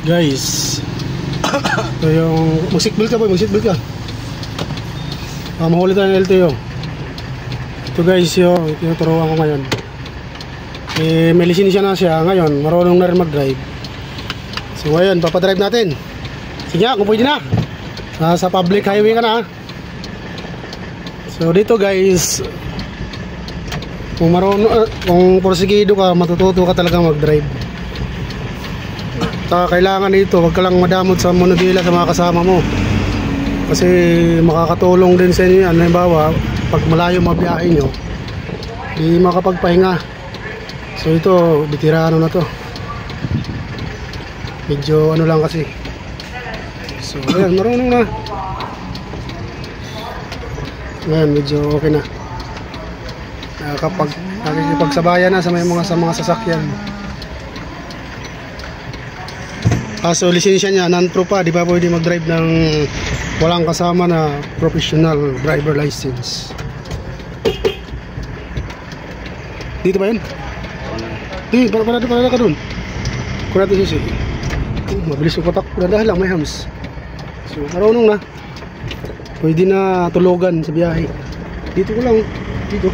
Guys, ito yung mag-seatbelt ka boy, mag-seatbelt ka. Mahuli tayo ng LTO. Ito guys yung tinuturuan ko ngayon. May lisensya na siya ngayon, marunong na rin mag-drive. So ngayon, papadrive natin. Sige nga, kung pwede na. Sa public highway ka na. So dito guys, kung marunong, kung porsigido ka, matututo ka talaga mag-drive. Kailangan dito, wag ka lang madamot sa monobila sa mga kasama mo. Kasi makakatulong din sa inyo yan. Halimbawa, pag malayo mabiyahe nyo, di makapagpahinga. So ito, bitirano na to. Medyo ano lang kasi. So ayan, marunong na. Ayan, medyo okay na. Kapag nakikipagsabayan na sa mga sasakyan. So lisensya niya, non-pro pa, di ba pwede mag-drive ng walang kasama na professional driver license. Dito ba yun? Di, parada ka dun. Kung natin susi. Mabilis yung patak, dahan lang, may hams. So marunong na. Pwede na tulugan sa biyahe. Dito ko lang, dito.